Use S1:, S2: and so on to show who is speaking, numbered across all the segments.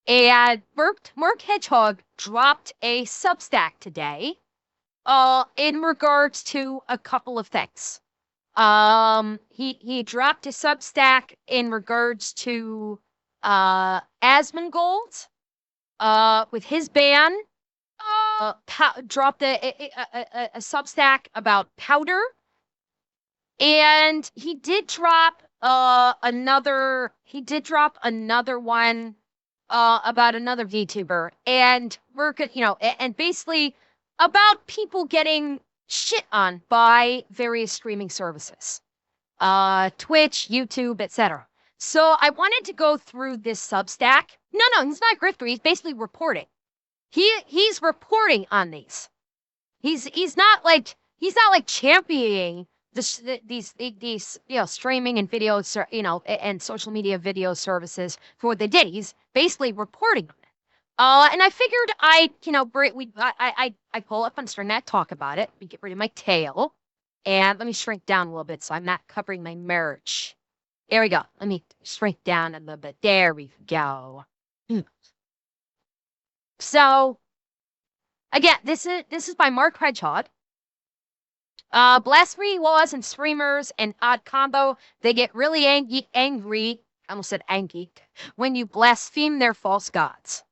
S1: And Mark Hedgehog dropped a Substack today, in regards to a couple of things. He dropped a Substack in regards to Asmongold, with his ban. Dropped a Substack about Powder, and he did drop another one about another VTuber, and and basically about people getting shit on by various streaming services, Twitch, YouTube, etc. So I wanted to go through this Substack. No, he's not a grifter. He's basically reporting. He's reporting on these. He's not like championing these streaming and videos, and social media video services for what they did. He's basically reporting on it. And I figured I pull up on Internet, talk about it. We get rid of my tail, and let me shrink down a little bit so I'm not covering my merch. There we go. Let me shrink down a little bit. There we go. So, again, this is by Mark Hedgehog. Blasphemy laws and streamers and odd combo, they get really angry, I almost said angry, when you blaspheme their false gods.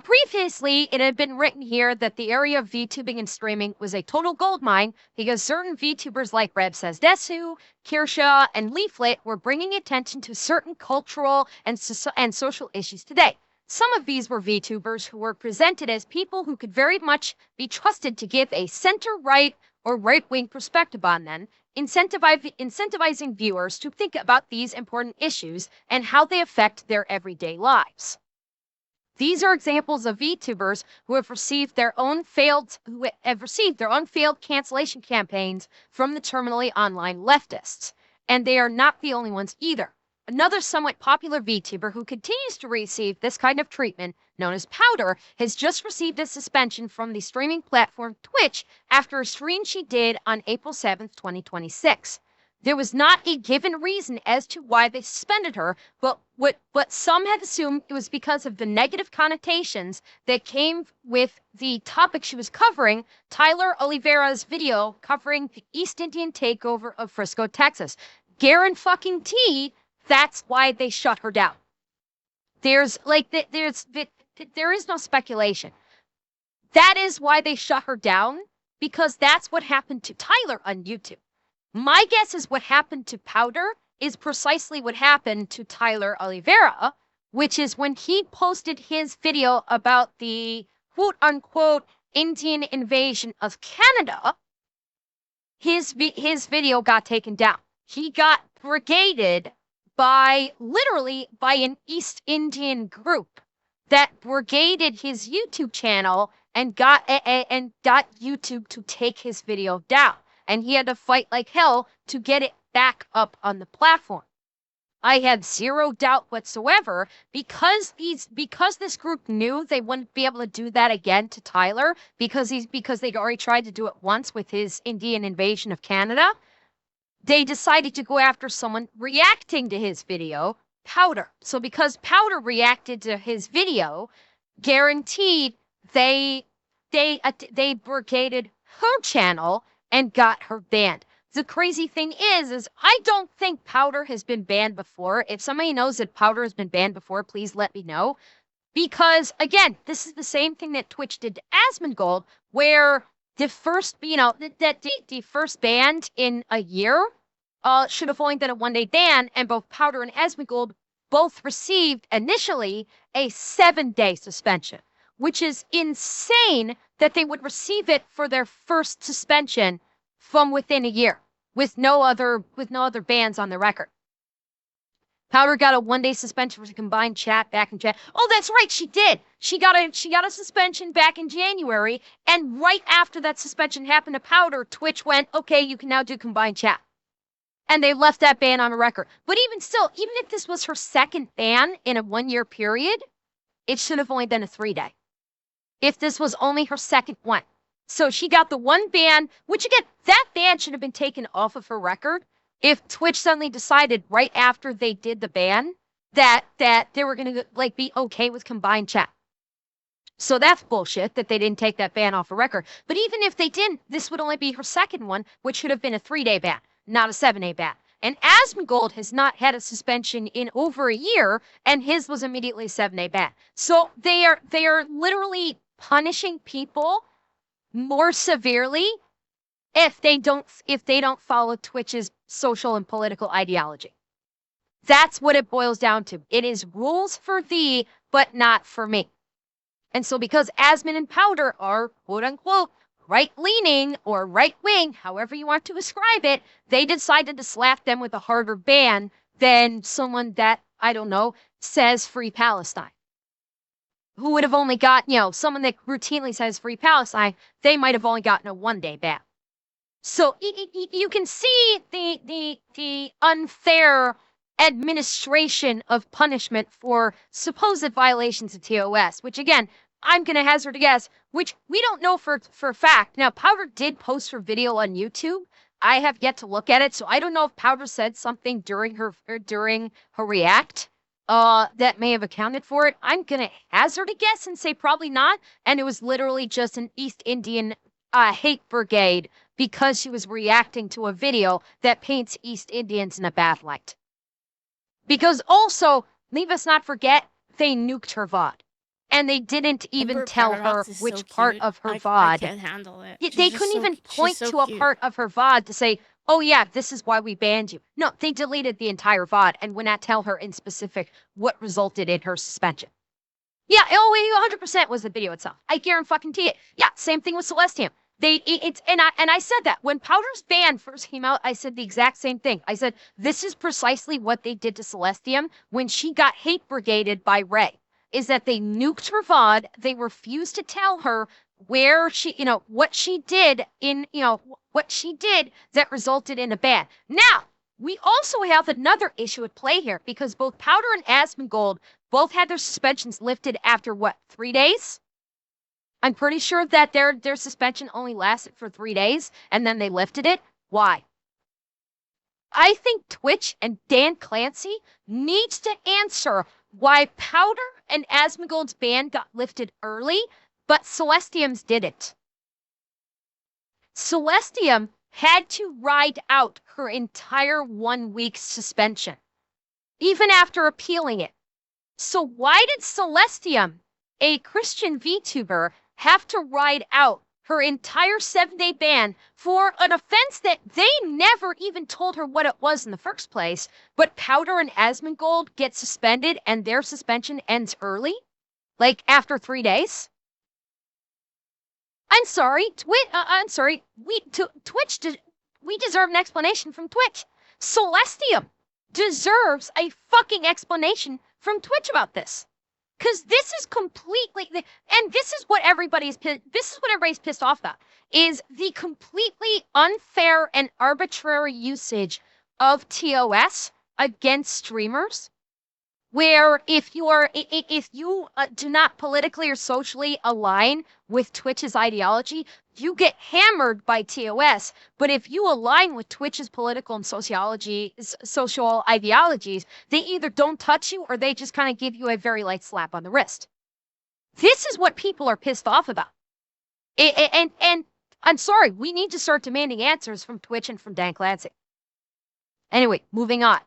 S1: Previously, it had been written here that the area of VTubing and streaming was a total goldmine because certain VTubers like Reb Says Desu, Kirsha, and Leaflet were bringing attention to certain cultural and social issues today. Some of these were VTubers who were presented as people who could very much be trusted to give a center-right or right-wing perspective on them, incentivizing viewers to think about these important issues and how they affect their everyday lives. These are examples of VTubers who have received their own failed cancellation campaigns from the terminally online leftists, and they are not the only ones either. Another somewhat popular VTuber who continues to receive this kind of treatment, known as Powder, has just received a suspension from the streaming platform Twitch after a stream she did on April 7th, 2026. There was not a given reason as to why they suspended her, but some have assumed it was because of the negative connotations that came with the topic she was covering, Tyler Oliveira's video covering the East Indian takeover of Frisco, Texas. Guarantee that's why they shut her down. There is no speculation. That is why they shut her down, because that's what happened to Tyler on YouTube. My guess is what happened to Powder is precisely what happened to Tyler Oliveira, which is when he posted his video about the quote-unquote Indian invasion of Canada, his video got taken down. He got brigaded by an East Indian group that brigaded his YouTube channel and got YouTube to take his video down. And he had to fight like hell to get it back up on the platform. I had zero doubt whatsoever because this group knew they wouldn't be able to do that again to Tyler because they'd already tried to do it once with his Indian invasion of Canada. They decided to go after someone reacting to his video, Powder. So because Powder reacted to his video, guaranteed they brigaded her channel and got her banned. The crazy thing is I don't think Powder has been banned before. If somebody knows that Powder has been banned before, please let me know. Because again, this is the same thing that Twitch did to Asmongold, where the first, the first ban in a year should have only been a one-day ban, and both Powder and Asmongold both received initially a 7-day suspension, which is insane that they would receive it for their first suspension from within a year, with no other bans on the record. Powder got a 1-day suspension for combined chat back in January. Oh, that's right, she did. She got a suspension back in January, and right after that suspension happened to Powder, Twitch went, okay, you can now do combined chat. And they left that ban on the record. But even still, even if this was her second ban in a 1-year period, it should have only been a 3-day. If this was only her second one. So she got the one ban, which again, that ban should have been taken off of her record. If Twitch suddenly decided right after they did the ban that they were gonna like be okay with combined chat. So that's bullshit that they didn't take that ban off a record. But even if they didn't, this would only be her second one, which should have been a 3-day ban, not a 7-day ban. And Asmongold has not had a suspension in over a year, and his was immediately a 7-day ban. So they are literally punishing people more severely if they don't follow Twitch's social and political ideology. That's what it boils down to. It is rules for thee, but not for me. And so because Asmon and Powder are, quote-unquote, right-leaning or right-wing, however you want to ascribe it, they decided to slap them with a harder ban than someone that, I don't know, says Free Palestine. Who would have only got, someone that routinely says Free Palestine, they might have only gotten a 1-day ban. So you can see the unfair administration of punishment for supposed violations of TOS, which again, I'm going to hazard a guess, which we don't know for a fact. Now, Powder did post her video on YouTube. I have yet to look at it, so I don't know if Powder said something during her react that may have accounted for it. I'm going to hazard a guess and say probably not, and it was literally just an East Indian hate brigade because she was reacting to a video that paints East Indians in a bad light. Because also, leave us not forget, they nuked her VOD. And they didn't even tell her which part of her VOD.
S2: I can't handle it.
S1: They couldn't even point to a part of her VOD to say, oh yeah, this is why we banned you. No, they deleted the entire VOD and would not tell her in specific what resulted in her suspension. Yeah, 100% was the video itself. I guarantee it. Yeah, same thing with Celestium. I said that when Powder's ban first came out, I said the exact same thing. I said, this is precisely what they did to Celestium when she got hate brigaded by Ray, is that they nuked her VOD. They refused to tell her where she, what she did what she did that resulted in a ban. Now, we also have another issue at play here because both Powder and Asmongold both had their suspensions lifted after 3 days? I'm pretty sure that their suspension only lasted for 3 days, and then they lifted it. Why? I think Twitch and Dan Clancy needs to answer why Powder and Asmongold's ban got lifted early, but Celestium's didn't. Celestium had to ride out her entire 1-week suspension, even after appealing it. So why did Celestium, a Christian VTuber, have to ride out her entire 7-day ban for an offense that they never even told her what it was in the first place, but Powder and Asmongold get suspended and their suspension ends early? Like after 3 days? I'm sorry, Twitch, we deserve an explanation from Twitch. Celestium deserves a fucking explanation from Twitch about this. Because this is completely, and this is what everybody's pissed off about, is the completely unfair and arbitrary usage of TOS against streamers, where if you do not politically or socially align with Twitch's ideology, you get hammered by TOS. But if you align with Twitch's political and social ideologies, they either don't touch you or they just kind of give you a very light slap on the wrist. This is what people are pissed off about. And I'm sorry, we need to start demanding answers from Twitch and from Dan Clancy. Anyway, moving on.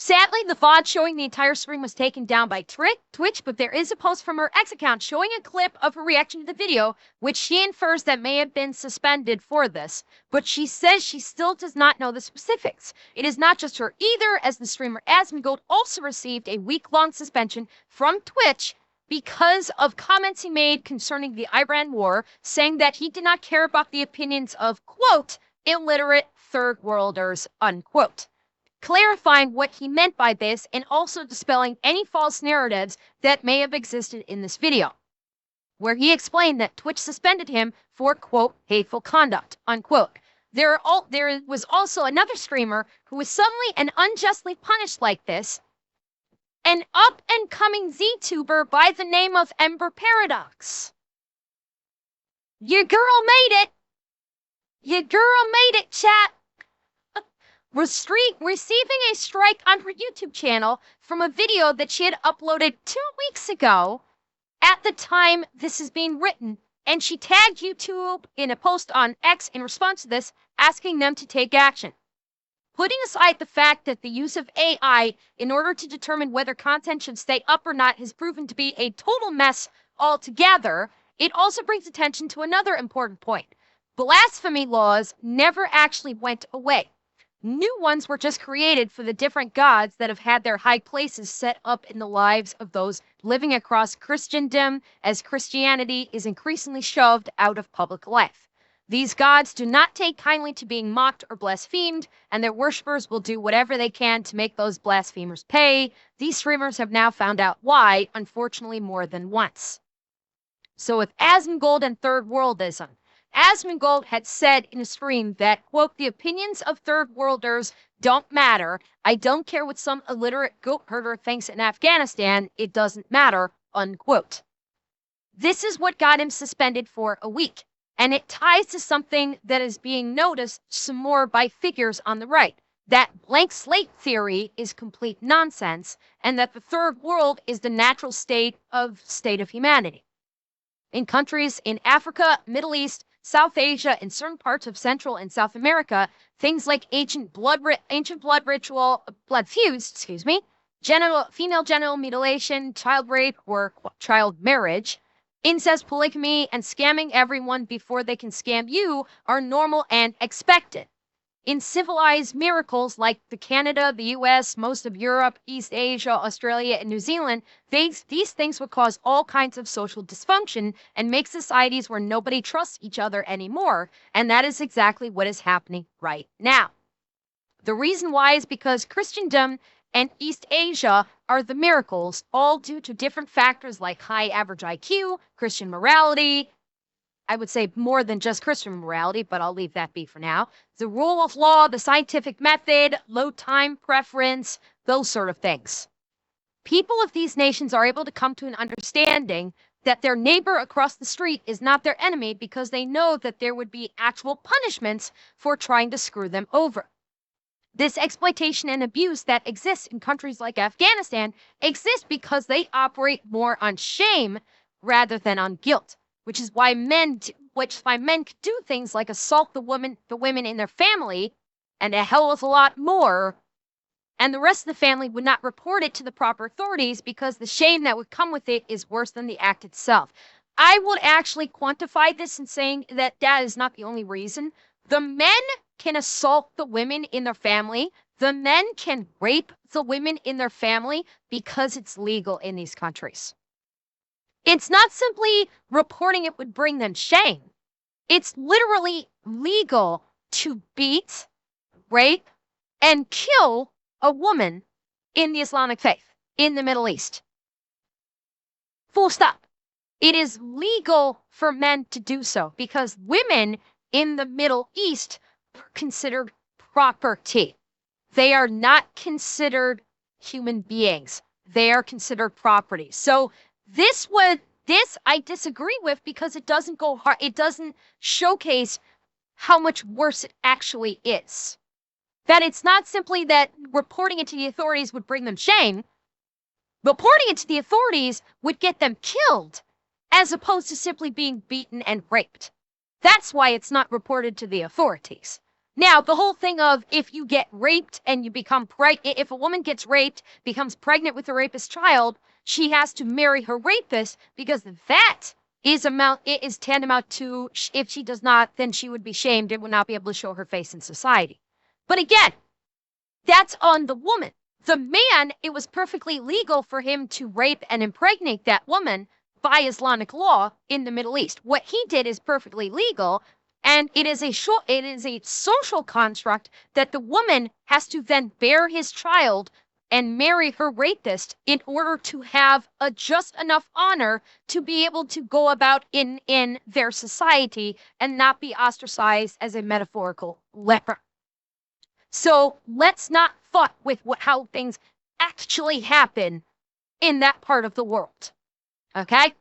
S1: Sadly, the VOD showing the entire stream was taken down by Twitch, but there is a post from her X account showing a clip of her reaction to the video, which she infers that may have been suspended for this, but she says she still does not know the specifics. It is not just her either, as the streamer Asmongold also received a week-long suspension from Twitch because of comments he made concerning the Iran war, saying that he did not care about the opinions of, quote, illiterate third-worlders, unquote, clarifying what he meant by this and also dispelling any false narratives that may have existed in this video, where he explained that Twitch suspended him for, quote, hateful conduct, unquote. There was also another streamer who was suddenly and unjustly punished like this, an up-and-coming VTuber by the name of Ember Paradox. Your girl made it! Your girl made it, chat! receiving a strike on her YouTube channel from a video that she had uploaded 2 weeks ago at the time this is being written. And she tagged YouTube in a post on X in response to this, asking them to take action. Putting aside the fact that the use of AI in order to determine whether content should stay up or not has proven to be a total mess altogether, it also brings attention to another important point. Blasphemy laws never actually went away. New ones were just created for the different gods that have had their high places set up in the lives of those living across Christendom as Christianity is increasingly shoved out of public life. These gods do not take kindly to being mocked or blasphemed, and their worshippers will do whatever they can to make those blasphemers pay. These streamers have now found out why, unfortunately more than once. So with Asmongold and Third-worldism, Asmongold had said in a stream that, quote, the opinions of third-worlders don't matter. I don't care what some illiterate goat herder thinks in Afghanistan. It doesn't matter, unquote. This is what got him suspended for a week, and it ties to something that is being noticed some more by figures on the right. That blank slate theory is complete nonsense, and that the third world is the natural state of humanity. In countries in Africa, Middle East, South Asia, and certain parts of Central and South America, things like ancient blood feuds, female genital mutilation, child rape, or child marriage, incest, polygamy, and scamming everyone before they can scam you are normal and expected. In civilized miracles like Canada, the US, most of Europe, East Asia, Australia, and New Zealand, these things would cause all kinds of social dysfunction and make societies where nobody trusts each other anymore. And that is exactly what is happening right now. The reason why is because Christendom and East Asia are the miracles, all due to different factors like high average IQ, Christian morality, I would say more than just Christian morality, but I'll leave that be for now. The rule of law, the scientific method, low time preference, those sort of things. People of these nations are able to come to an understanding that their neighbor across the street is not their enemy because they know that there would be actual punishments for trying to screw them over. This exploitation and abuse that exists in countries like Afghanistan exists because they operate more on shame rather than on guilt. Which is why men could do things like assault the women in their family, and a hell of a lot more, and the rest of the family would not report it to the proper authorities because the shame that would come with it is worse than the act itself. I would actually quantify this in saying that that is not the only reason. The men can assault the women in their family. The men can rape the women in their family because it's legal in these countries. It's not simply reporting it would bring them shame. It's literally legal to beat, rape, and kill a woman in the Islamic faith, in the Middle East. Full stop. It is legal for men to do so because women in the Middle East are considered property. They are not considered human beings. They are considered property. So this I disagree with because it doesn't go hard. It doesn't showcase how much worse it actually is. That it's not simply that reporting it to the authorities would bring them shame. Reporting it to the authorities would get them killed, as opposed to simply being beaten and raped. That's why it's not reported to the authorities. Now, the whole thing of if you get raped and you become pregnant, if a woman gets raped, becomes pregnant with a rapist child, she has to marry her rapist because that is tantamount to, if she does not, then she would be shamed and would not be able to show her face in society. But again, that's on the woman. The man, it was perfectly legal for him to rape and impregnate that woman by Islamic law in the Middle East. What he did is perfectly legal, and it is a social construct that the woman has to then bear his child and marry her rapist in order to have a just enough honor to be able to go about in their society and not be ostracized as a metaphorical leper. So let's not fuck with how things actually happen in that part of the world. Okay?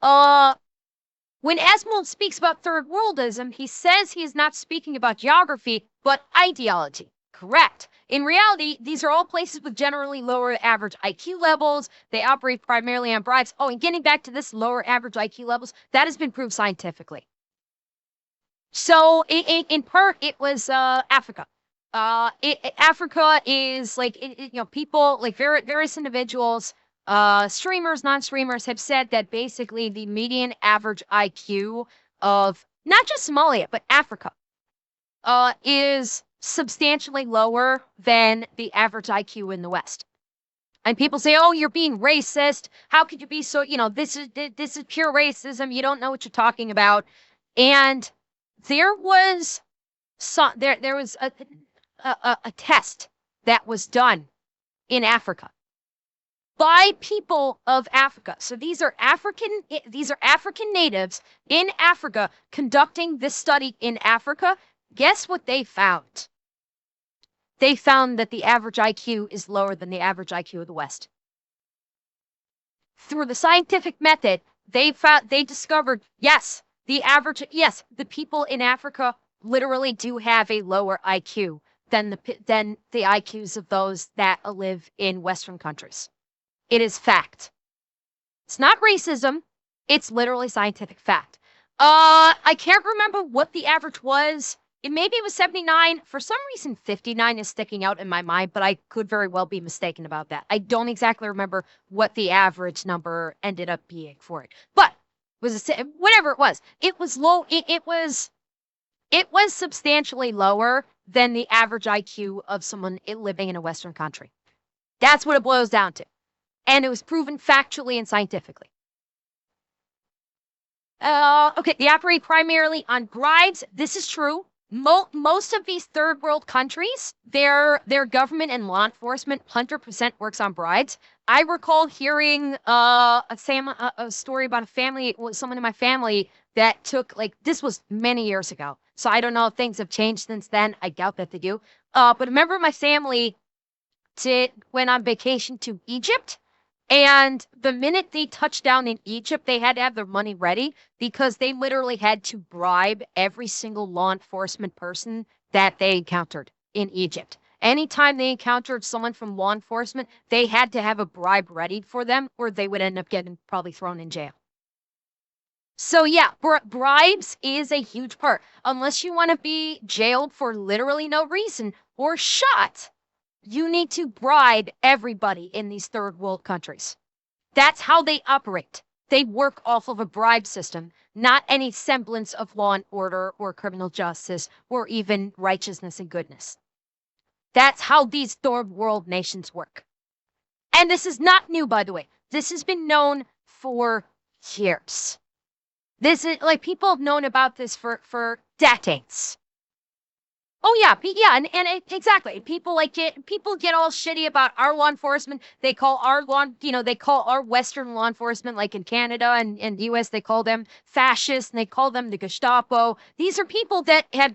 S1: When Asmongold speaks about third-worldism, he says he is not speaking about geography, but ideology. Correct. In reality, these are all places with generally lower average IQ levels. They operate primarily on bribes. Oh, and getting back to this lower average IQ levels, that has been proved scientifically. So in part, it was Africa. Africa is like, people, like various individuals, streamers, non-streamers have said that basically the median average IQ of not just Somalia, but Africa is substantially lower than the average IQ in the West. And people say, "Oh, you're being racist. How could you be so, this is pure racism. You don't know what you're talking about." And there was there was a test that was done in Africa by people of Africa. So these are African natives in Africa conducting this study in Africa. Guess what they found? They found that the average IQ is lower than the average IQ of the West. Through the scientific method, they discovered, yes, the people in Africa literally do have a lower IQ than the IQs of those that live in Western countries. It is fact. It's not racism. It's literally scientific fact. I can't remember what the average was. Maybe it was 79. For some reason, 59 is sticking out in my mind, but I could very well be mistaken about that. I don't exactly remember what the average number ended up being for it. But whatever it was low. It was substantially lower than the average IQ of someone living in a Western country. That's what it boils down to. And it was proven factually and scientifically. Okay, they operate primarily on bribes. This is true. Most of these third world countries, their government and law enforcement 100% works on bribes. I recall hearing a story about a family, someone in my family that took, this was many years ago. So I don't know if things have changed since then. I doubt that they do. But a member of my family went on vacation to Egypt. And the minute they touched down in Egypt, they had to have their money ready because they literally had to bribe every single law enforcement person that they encountered in Egypt. Anytime they encountered someone from law enforcement, they had to have a bribe ready for them or they would end up getting probably thrown in jail. So yeah, bribes is a huge part. Unless you want to be jailed for literally no reason or shot, you need to bribe everybody in these third world countries. That's how they operate. They work off of a bribe system, not any semblance of law and order or criminal justice or even righteousness and goodness. That's how these third world nations work. And this is not new, by the way. This has been known for years. This is people have known about this for decades. Oh yeah, exactly. People get all shitty about our law enforcement. They call our Western law enforcement, like in Canada and the US, they call them fascists and they call them the Gestapo. These are people that have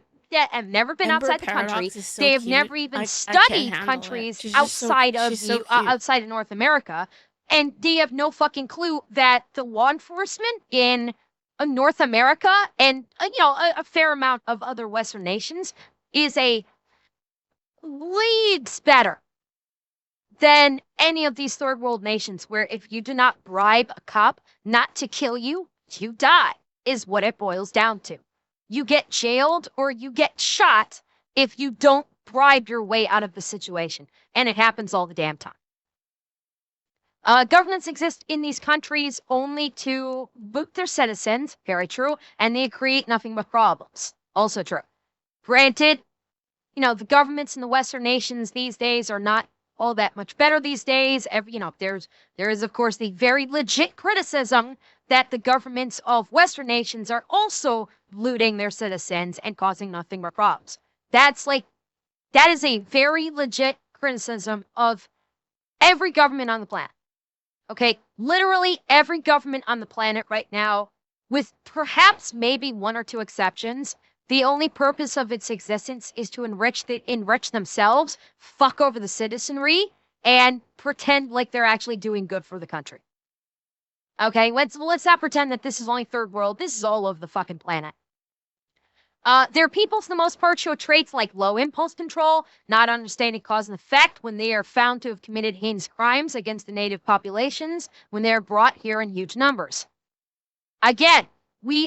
S1: never been outside the country. They have never even studied countries outside of outside of North America, and they have no fucking clue that the law enforcement in North America and a fair amount of other Western nations is leagues better than any of these third world nations where if you do not bribe a cop not to kill you, you die, is what it boils down to. You get jailed or you get shot if you don't bribe your way out of the situation. And it happens all the damn time. Governments exist in these countries only to boot their citizens, very true, and they create nothing but problems, also true. Granted, the governments in the Western nations these days are not all that much better these days. There is, of course, the very legit criticism that the governments of Western nations are also looting their citizens and causing nothing but problems. That is a very legit criticism of every government on the planet. Okay, literally every government on the planet right now, with perhaps maybe one or two exceptions. The only purpose of its existence is to enrich themselves, fuck over the citizenry, and pretend like they're actually doing good for the country. Okay, let's not pretend that this is only third world. This is all over the fucking planet. Their people, for the most part, show traits like low impulse control, not understanding cause and effect when they are found to have committed heinous crimes against the native populations when they are brought here in huge numbers. Again,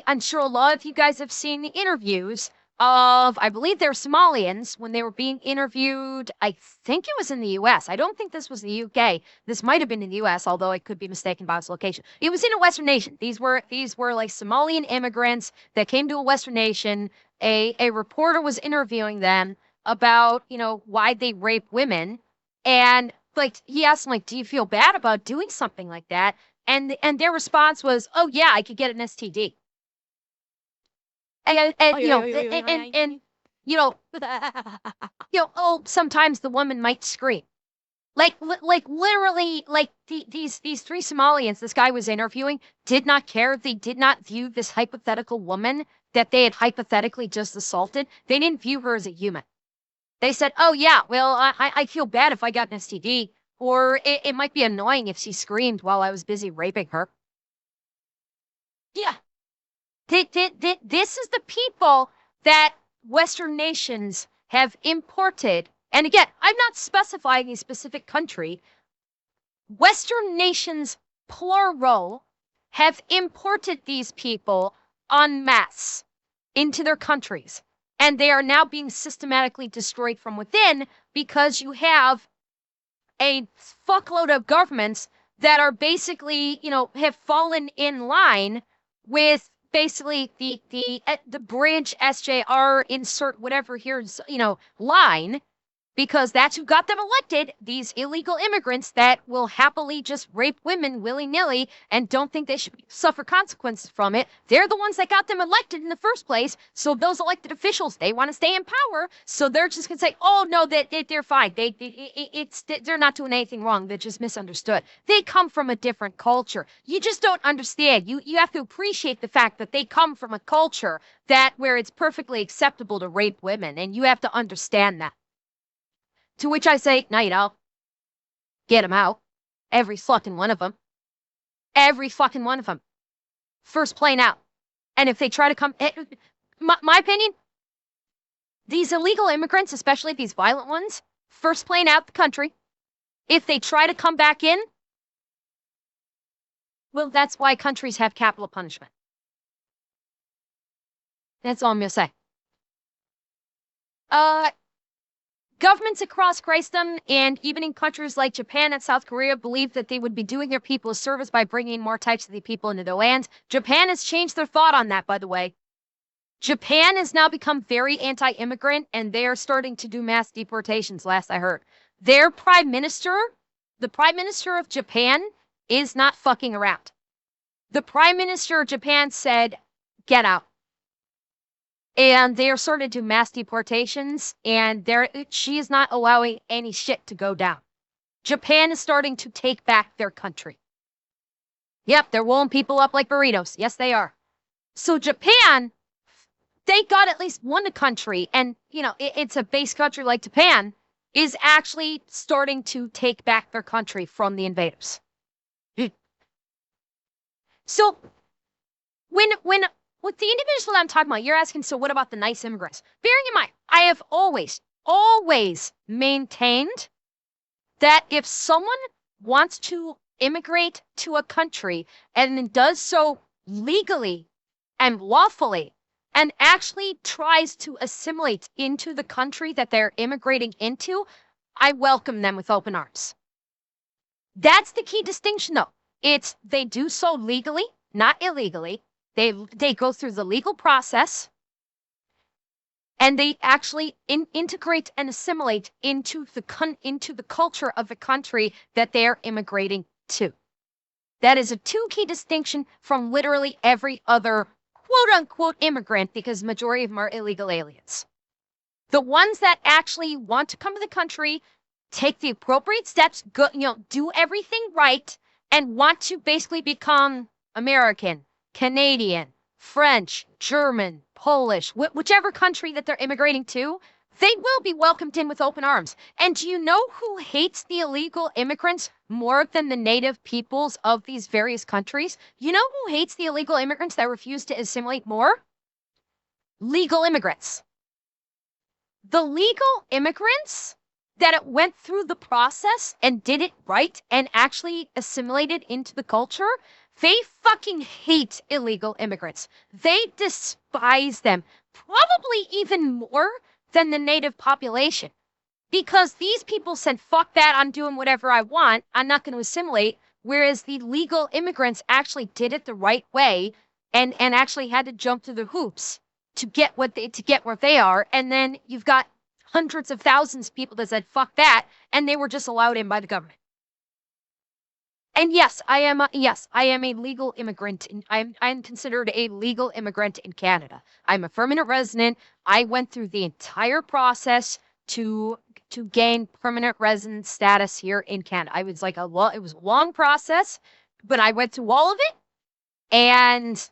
S1: I'm sure a lot of you guys have seen the interviews of, I believe they're Somalians, when they were being interviewed. I think it was in the US. I don't think this was the UK. This might have been in the US, although I could be mistaken by its location. It was in a Western nation. These were like Somalian immigrants that came to a Western nation. A reporter was interviewing them about, why they rape women. And like he asked them, like, do you feel bad about doing something like that? And their response was, oh yeah, I could get an STD. Oh, sometimes the woman might scream. Like literally, like these three Somalians this guy was interviewing did not care. They did not view this hypothetical woman that they had hypothetically just assaulted. They didn't view her as a human. They said, oh yeah, well, I feel bad if I got an STD, or it might be annoying if she screamed while I was busy raping her. Yeah. This is the people that Western nations have imported. And again, I'm not specifying a specific country. Western nations, plural, have imported these people en masse into their countries. And they are now being systematically destroyed from within because you have a fuckload of governments that are basically, have fallen in line with basically the bridge SJR insert whatever here's, line, because that's who got them elected, these illegal immigrants that will happily just rape women willy-nilly and don't think they should suffer consequences from it. They're the ones that got them elected in the first place. So those elected officials, they want to stay in power. So they're just going to say, oh, no, they're fine. They're not doing anything wrong. They're just misunderstood. They come from a different culture. You just don't understand. You have to appreciate the fact that they come from a culture where it's perfectly acceptable to rape women. And you have to understand that. To which I say, no, get them out. Every fucking one of them. Every fucking one of them. First plane out. And if they try to come, my opinion, these illegal immigrants, especially these violent ones, first plane out the country. If they try to come back in, well, that's why countries have capital punishment. That's all I'm going to say. Governments across Christendom and even in countries like Japan and South Korea believe that they would be doing their people a service by bringing more types of the people into their lands. Japan has changed their thought on that, by the way. Japan has now become very anti-immigrant, and they are starting to do mass deportations, last I heard. Their prime minister, the prime minister of Japan, is not fucking around. The prime minister of Japan said, get out. And they are starting to do mass deportations, and she is not allowing any shit to go down. Japan is starting to take back their country. Yep, they're rolling people up like burritos. Yes, they are. So Japan, they got at least one country, and, it's a base country like Japan, is actually starting to take back their country from the invaders. So, with the individuals that I'm talking about, you're asking, so what about the nice immigrants? Bearing in mind, I have always maintained that if someone wants to immigrate to a country and then does so legally and lawfully and actually tries to assimilate into the country that they're immigrating into, I welcome them with open arms. That's the key distinction, though. It's they do so legally, not illegally. They go through the legal process, and they actually integrate and assimilate into the culture of the country that they're immigrating to. That is a key distinction from literally every other quote-unquote immigrant, because the majority of them are illegal aliens. The ones that actually want to come to the country, take the appropriate steps, do everything right, and want to basically become American, Canadian, French, German, Polish, whichever country that they're immigrating to, they will be welcomed in with open arms. And do you know who hates the illegal immigrants more than the native peoples of these various countries? You know who hates the illegal immigrants that refuse to assimilate more? legal immigrants. The legal immigrants that went through the process and did it right and actually assimilated into the culture, they fucking hate illegal immigrants. They despise them, probably even more than the native population. Because these people said, fuck that, I'm doing whatever I want, I'm not going to assimilate. Whereas the legal immigrants actually did it the right way and actually had to jump through the hoops to get where they are. And then you've got hundreds of thousands of people that said, fuck that, and they were just allowed in by the government. And yes, I am a legal immigrant. I'm considered a legal immigrant in Canada. I'm a permanent resident. I went through the entire process to gain permanent resident status here in Canada. It was a long process, but I went through all of it, and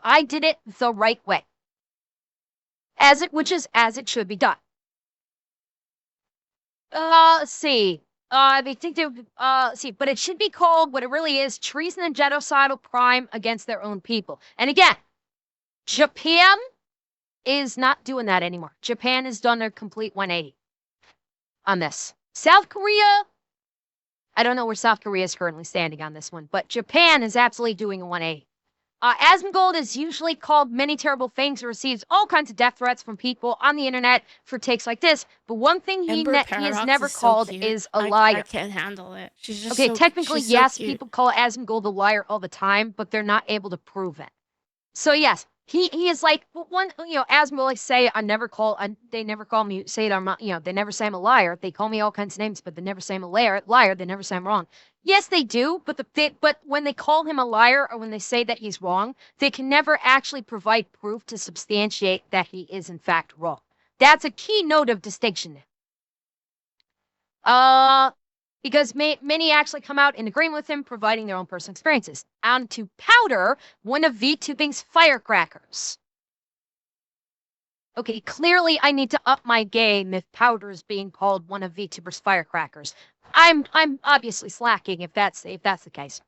S1: I did it the right way, as it should be done. Let's see. They think they let's see, but it should be called what it really is: treason and genocidal crime against their own people. And again, Japan is not doing that anymore. Japan has done a complete 180 on this. South Korea, I don't know where South Korea is currently standing on this one, but Japan is absolutely doing a 180. Asmongold is usually called many terrible things and receives all kinds of death threats from people on the internet for takes like this. But one thing he is never called is a liar.
S2: I can't handle it. She's just
S1: okay. Technically, yes, people call Asmongold a liar all the time, but they're not able to prove it. So yes, he is like one. Asmongold say they never call me say it. They never say I'm a liar. They call me all kinds of names, but they never say I'm a liar. They never say I'm wrong. Yes, they do, but when they call him a liar or when they say that he's wrong, they can never actually provide proof to substantiate that he is in fact wrong. That's a key note of distinction. Because many actually come out in agreement with him, providing their own personal experiences. On to Powder, one of VTubing's firecrackers. Okay, clearly I need to up my game if Powder is being called one of VTuber's firecrackers. I'm obviously slacking if that's the case.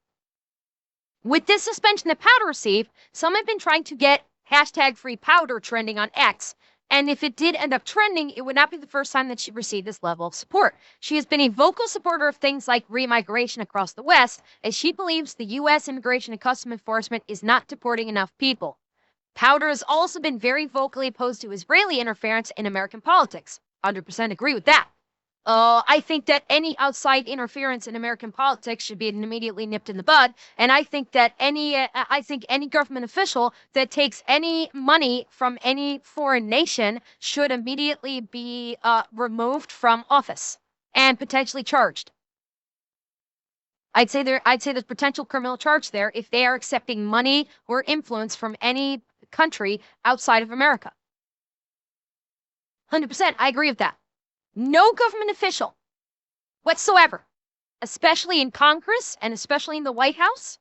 S1: With this suspension that Powder received, some have been trying to get #FreePowder trending on X. And if it did end up trending, it would not be the first time that she received this level of support. She has been a vocal supporter of things like remigration across the West, as she believes the U.S. Immigration and Customs Enforcement is not deporting enough people. Powder has also been very vocally opposed to Israeli interference in American politics. 100% agree with that. I think that any outside interference in American politics should be immediately nipped in the bud, and I think that any government official that takes any money from any foreign nation should immediately be removed from office and potentially charged. I'd say there's potential criminal charge there if they are accepting money or influence from any country outside of America. 100%, I agree with that. No government official whatsoever, especially in Congress and especially in the White House,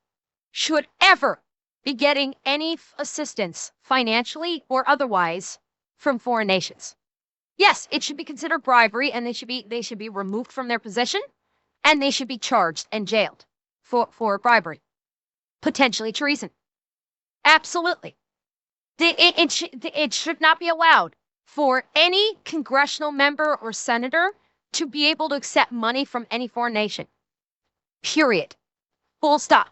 S1: should ever be getting any assistance financially or otherwise from foreign nations. Yes, it should be considered bribery, and they should be removed from their position, and they should be charged and jailed for bribery, potentially treason. Absolutely. It should not be allowed for any congressional member or senator to be able to accept money from any foreign nation. Period. Full stop.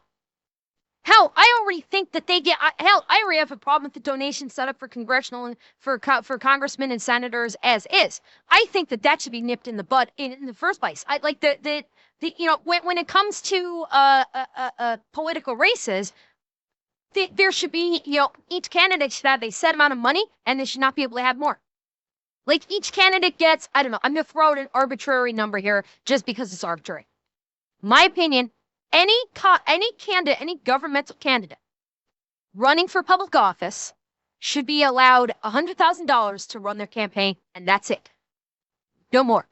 S1: Hell, I already think that I already have a problem with the donation set up for congressional and for congressmen and senators as is. I think that should be nipped in the bud in the first place. I like when it comes to political races, there should be, each candidate should have a set amount of money, and they should not be able to have more. Like, each candidate gets, I don't know, I'm going to throw out an arbitrary number here just because it's arbitrary. My opinion, any candidate, any governmental candidate running for public office should be allowed $100,000 to run their campaign, and that's it. No more.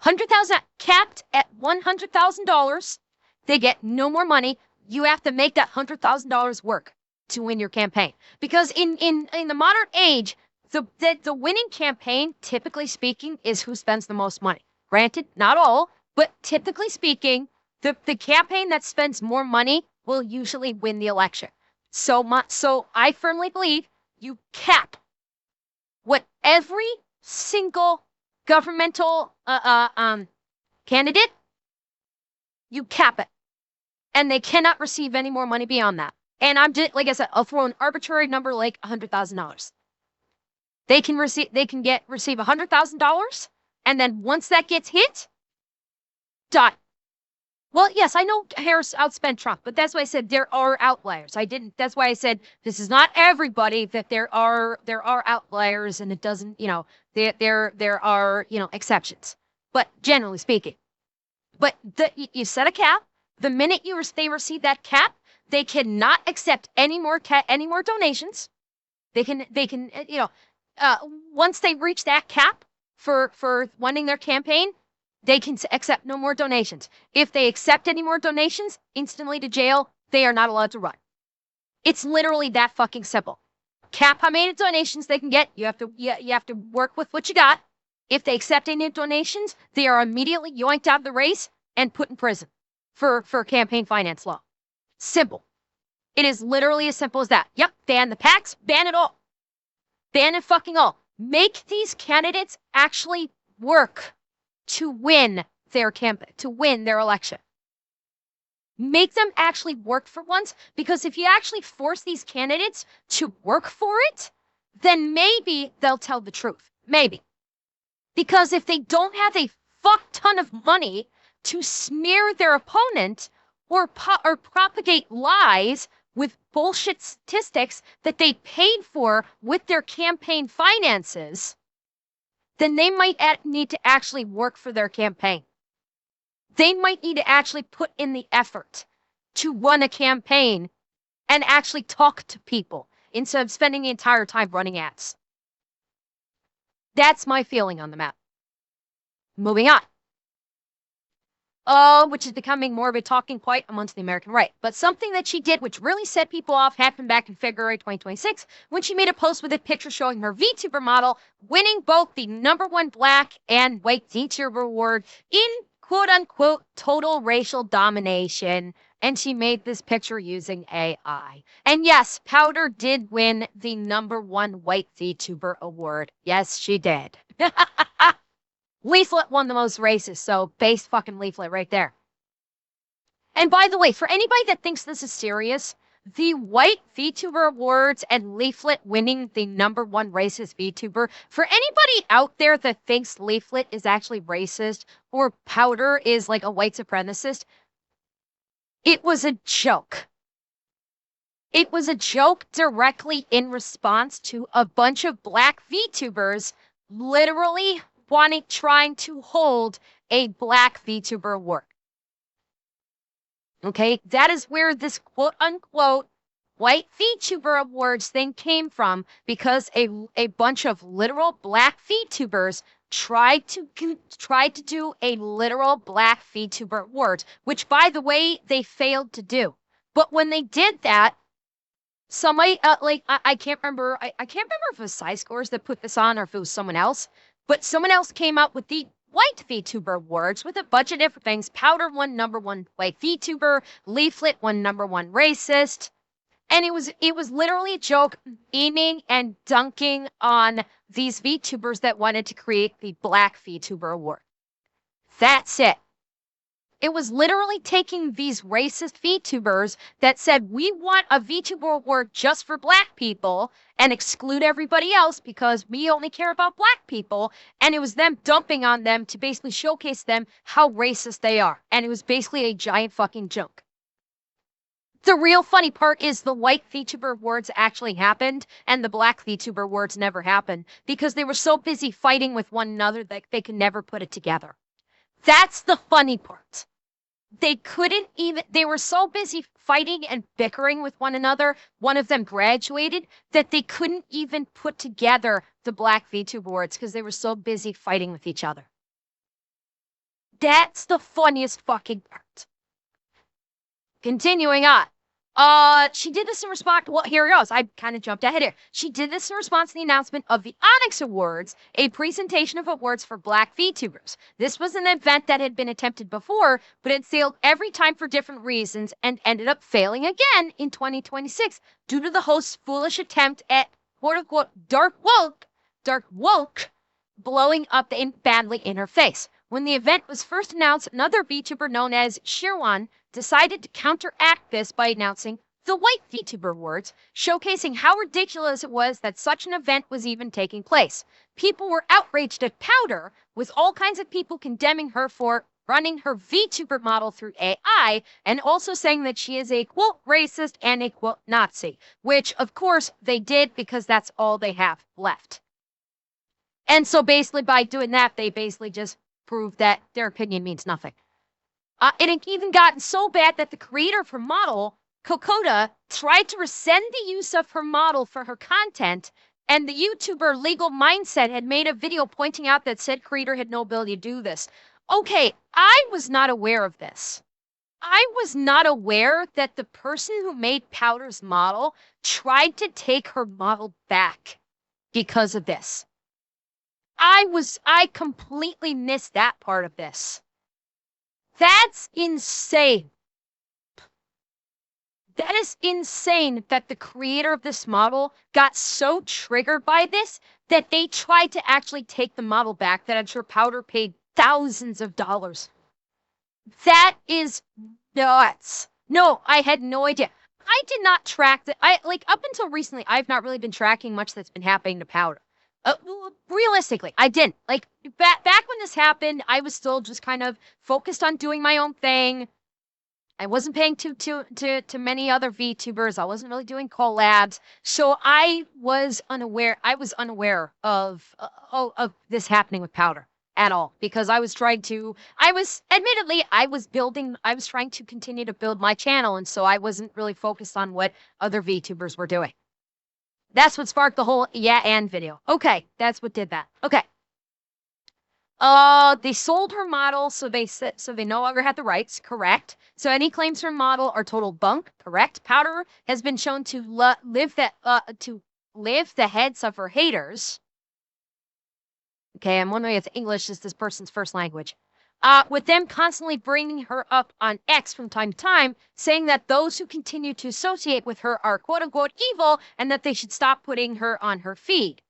S1: $100,000, capped at $100,000. They get no more money. You have to make that $100,000 work to win your campaign. Because in the modern age, the winning campaign, typically speaking, is who spends the most money. Granted, not all, but typically speaking, the campaign that spends more money will usually win the election. So I firmly believe you cap what every single governmental candidate, you cap it. And they cannot receive any more money beyond that. And like I said, I'll throw an arbitrary number like $100,000. They can receive $100,000, and then once that gets hit, done. Well, yes, I know Harris outspent Trump, but that's why I said there are outliers. That's why I said this is not everybody, that there are outliers, and it doesn't, there are, exceptions. But generally speaking. But you set a cap. The minute they receive that cap, they cannot accept any more donations. They can, once they reach that cap for funding their campaign, they can accept no more donations. If they accept any more donations, instantly to jail. They are not allowed to run. It's literally that fucking simple. Cap how many donations they can get. You have to work with what you got. If they accept any donations, they are immediately yoinked out of the race and put in prison for campaign finance law. Simple. It is literally as simple as that. Yep, ban the PACs, ban it all. Ban it fucking all. Make these candidates actually work to win their election. Make them actually work for once, because if you actually force these candidates to work for it, then maybe they'll tell the truth. Maybe. Because if they don't have a fuck ton of money to smear their opponent or propagate lies with bullshit statistics that they paid for with their campaign finances, then they might need to actually work for their campaign. They might need to actually put in the effort to run a campaign and actually talk to people instead of spending the entire time running ads. That's my feeling on the matter. Moving on. Which is becoming more of a talking point amongst the American right. But something that she did which really set people off happened back in February 2026 when she made a post with a picture showing her VTuber model winning both the #1 black and white VTuber award in quote-unquote total racial domination. And she made this picture using AI. And yes, Powder did win the #1 white VTuber award. Yes, she did. Leaflet won the most racist, so base fucking Leaflet right there. And by the way, for anybody that thinks this is serious, the white VTuber awards and Leaflet winning the #1 racist VTuber, for anybody out there that thinks Leaflet is actually racist or Powder is like a white supremacist, it was a joke. It was a joke directly in response to a bunch of black VTubers literally trying to hold a black VTuber award. Okay, that is where this quote-unquote white VTuber awards thing came from, because a bunch of literal black VTubers tried to do a literal black VTuber award, which, by the way, they failed to do. But when they did that, somebody I can't remember. I can't remember if it was SciScores that put this on or if it was someone else. But someone else came out with the white VTuber awards with a bunch of different things. Powder won #1 white VTuber. Leaflet won #1 racist. And it was literally a joke aiming and dunking on these VTubers that wanted to create the black VTuber award. That's it. It was literally taking these racist VTubers that said, we want a VTuber award just for black people and exclude everybody else because we only care about black people. And it was them dumping on them to basically showcase them how racist they are. And it was basically a giant fucking joke. The real funny part is the white VTuber awards actually happened and the black VTuber awards never happened because they were so busy fighting with one another that they could never put it together. That's the funny part. They were so busy fighting and bickering with one another, one of them graduated, that they couldn't even put together the black VTuber awards because they were so busy fighting with each other. That's the funniest fucking part. Continuing on. She did this in response. Well, here it goes. I kind of jumped ahead here. She did this in response to the announcement of the Onyx Awards, a presentation of awards for black VTubers. This was an event that had been attempted before, but it failed every time for different reasons and ended up failing again in 2026 due to the host's foolish attempt at quote-unquote dark woke blowing up badly in her face. When the event was first announced, another VTuber known as Shirwan decided to counteract this by announcing the white VTuber words, showcasing how ridiculous it was that such an event was even taking place. People were outraged at Powder, with all kinds of people condemning her for running her VTuber model through AI, and also saying that she is a, quote, racist and a, quote, Nazi, which, of course, they did because that's all they have left. And so basically by doing that, they basically just proved that their opinion means nothing. It even gotten so bad that the creator of her model, Kokoda, tried to rescind the use of her model for her content, and the YouTuber Legal Mindset had made a video pointing out that said creator had no ability to do this. Okay, I was not aware of this. I was not aware that the person who made Powder's model tried to take her model back because of this. I completely missed that part of this. That's insane. That is insane that the creator of this model got so triggered by this that they tried to actually take the model back that I'm sure Powder paid thousands of dollars. That is nuts. No, I had no idea. I did not track that. Up until recently, I've not really been tracking much that's been happening to Powder. Realistically, I didn't. Back when this happened, I was still just kind of focused on doing my own thing. I wasn't paying to many other VTubers. I wasn't really doing collabs. So I was unaware of this happening with Powder at all, because I was trying to continue to build my channel, and so I wasn't really focused on what other VTubers were doing. That's what sparked the whole yeah and video. Okay, that's what did that. Okay. They sold her model, so they no longer had the rights. Correct. So any claims for model are total bunk. Correct. Powder has been shown to live the heads of her haters. Okay, I'm wondering if English is this person's first language. With them constantly bringing her up on X from time to time, saying that those who continue to associate with her are quote-unquote evil and that they should stop putting her on her feed.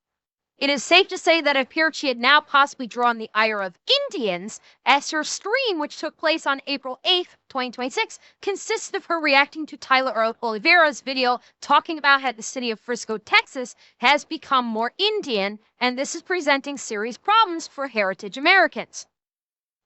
S1: It is safe to say that it appeared she had now possibly drawn the ire of Indians, as her stream, which took place on April 8th, 2026, consisted of her reacting to Tyler Oliveira's video talking about how the city of Frisco, Texas has become more Indian, and this is presenting serious problems for heritage Americans.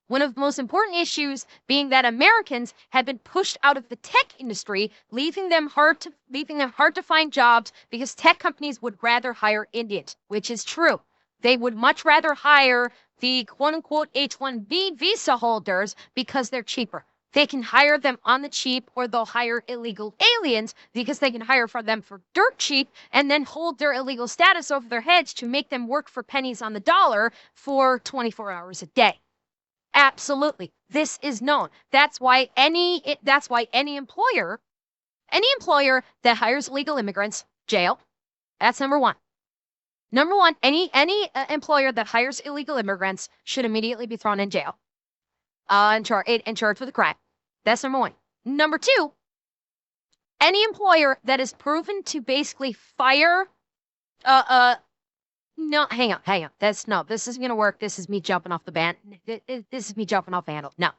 S1: One of the most important issues being that Americans have been pushed out of the tech industry, leaving them hard to find jobs because tech companies would rather hire Indians, which is true. They would much rather hire the quote-unquote H-1B visa holders because they're cheaper. They can hire them on the cheap, or they'll hire illegal aliens because they can hire for them for dirt cheap and then hold their illegal status over their heads to make them work for pennies on the dollar for 24 hours a day. Absolutely. This is known. That's why any employer that hires illegal immigrants, jail. That's number one. Number one, any employer that hires illegal immigrants should immediately be thrown in jail. And charged with a crime. That's number one. Number two, any employer that is proven to basically fire no, hang on. This isn't gonna work. This is me jumping off the band. This is me jumping off the handle. No.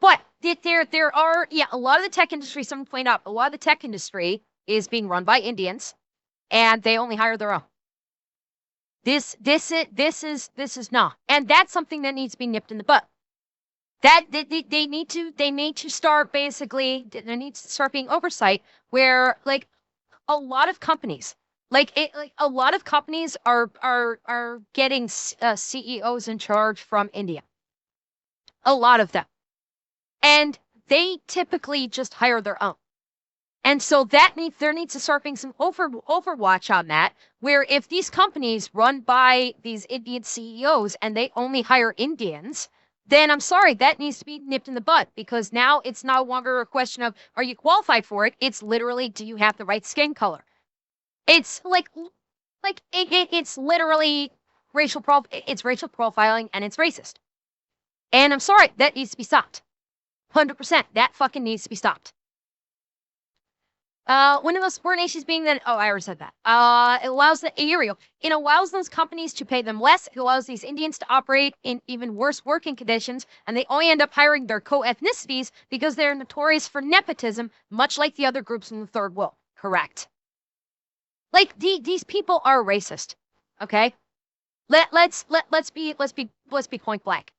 S1: But there are, a lot of the tech industry, someone pointed out, a lot of the tech industry is being run by Indians, and they only hire their own. This is not. And that's something that needs to be nipped in the butt. That they need to start basically, there needs to start being oversight where a lot of companies are getting CEOs in charge from India. A lot of them. And they typically just hire their own. And so there needs to start being some overwatch on that, where if these companies run by these Indian CEOs and they only hire Indians, then I'm sorry, that needs to be nipped in the bud, because now it's no longer a question of, are you qualified for it? It's literally, do you have the right skin color? It's it's literally racial profiling, and it's racist. And I'm sorry, that needs to be stopped. 100%. That fucking needs to be stopped. One of those sport nations being that, oh, I already said that. It allows the aerial. It allows those companies to pay them less. It allows these Indians to operate in even worse working conditions, and they only end up hiring their co-ethnicities because they're notorious for nepotism, much like the other groups in the third world. Correct. Like these people are racist. Okay? Let's be point blank.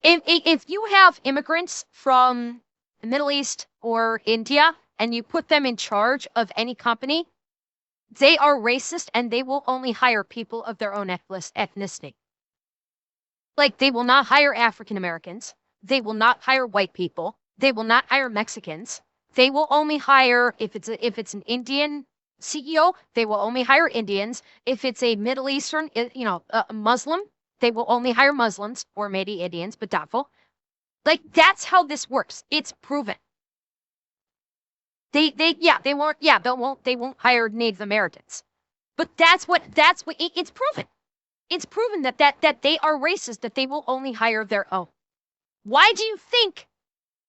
S1: If you have immigrants from the Middle East or India, and you put them in charge of any company, they are racist and they will only hire people of their own ethnicity. Like, they will not hire African Americans. They will not hire white people. They will not hire Mexicans. They will only hire, if it's an Indian CEO, they will only hire Indians. If it's a Middle Eastern, a Muslim, they will only hire Muslims, or maybe Indians, but doubtful. Like, that's how this works. It's proven. They won't hire Native Americans. But that's what it's proven. It's proven that they are racist, that they will only hire their own. Why do you think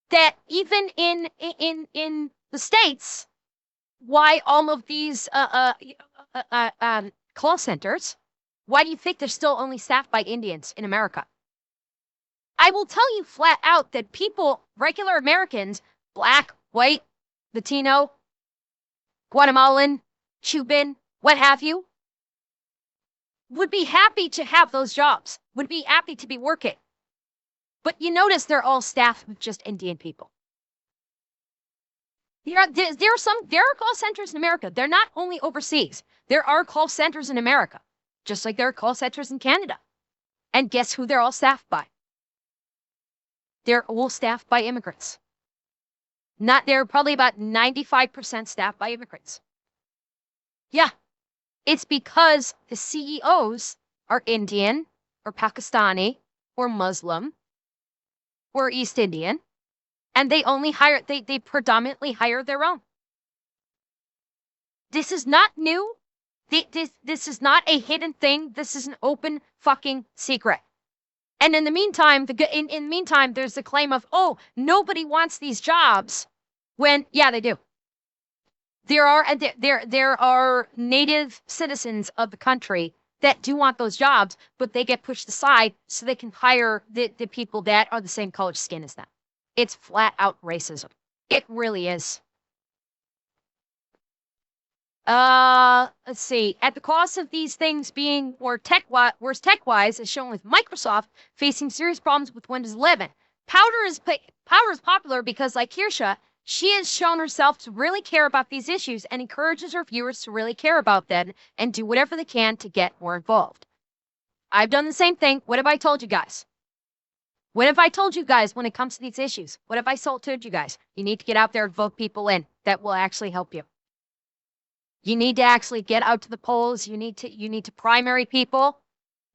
S1: that even in the States, why all of these call centers, why do you think they're still only staffed by Indians in America? I will tell you flat out that people, regular Americans, black, white, Latino, Guatemalan, Cuban, what have you, would be happy to have those jobs, would be happy to be working. But you notice they're all staffed with just Indian people. There are call centers in America. They're not only overseas. There are call centers in America, just like there are call centers in Canada. And guess who they're all staffed by? They're all staffed by immigrants. They're probably about 95% staffed by immigrants. Yeah, it's because the CEOs are Indian or Pakistani or Muslim or East Indian, and they predominantly hire their own. This is not new. This is not a hidden thing. This is an open fucking secret. And in the meantime, in the meantime, there's the claim of, oh, nobody wants these jobs. When, yeah, they do. There are native citizens of the country that do want those jobs, but they get pushed aside so they can hire the people that are the same color skin as them. It's flat out racism. It really is. Let's see. At the cost of these things being worse tech-wise, as shown with Microsoft facing serious problems with Windows 11. Powder is popular because, like Kirsha, she has shown herself to really care about these issues and encourages her viewers to really care about them and do whatever they can to get more involved. I've done the same thing. What have I told you guys? What have I told you guys when it comes to these issues? What have I told you guys? You need to get out there and vote people in. That will actually help you. You need to actually get out to the polls. You need to primary people.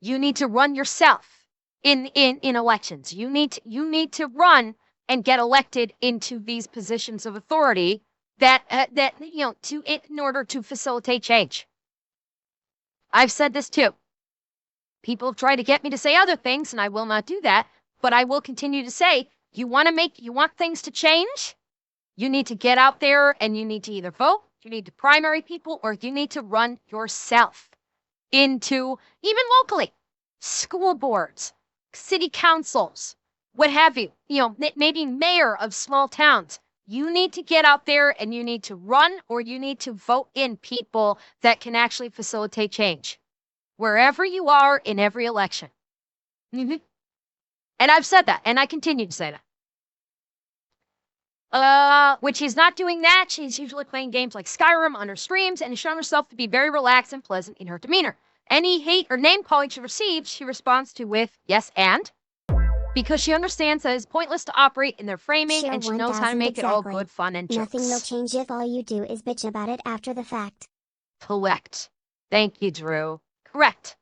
S1: You need to run yourself in elections. You need to run and get elected into these positions of authority in order to facilitate change. I've said this too. People have tried to get me to say other things, and I will not do that. But I will continue to say, you want things to change? You need to get out there and you need to either vote, you need to primary people, or you need to run yourself into, even locally, school boards, city councils, what have you, maybe mayor of small towns. You need to get out there and you need to run, or you need to vote in people that can actually facilitate change wherever you are in every election. And I've said that, and I continue to say that. When she's not doing that, she's usually playing games like Skyrim on her streams and has shown herself to be very relaxed and pleasant in her demeanor. Any hate or name calling she receives, she responds to with yes and, because she understands that it's pointless to operate in their framing, and she knows how to make it all good fun and jokes.
S3: Nothing will change if all you do is bitch about it after the fact.
S1: Correct. Thank you, Drew. Correct.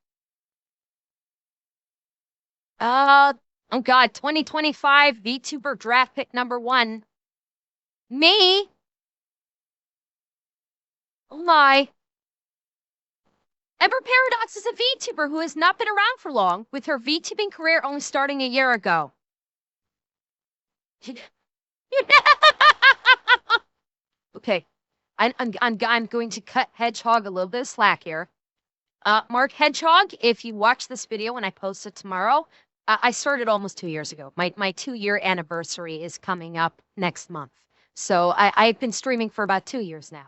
S1: Oh God, 2025 VTuber draft pick number 1. Me? Oh my. Ember Paradox is a VTuber who has not been around for long, with her VTubing career only starting a year ago. Okay, I'm going to cut Hedgehog a little bit of slack here. Mark Hedgehog, if you watch this video when I post it tomorrow, I started almost 2 years ago. My 2-year anniversary is coming up next month. So I've been streaming for about 2 years now.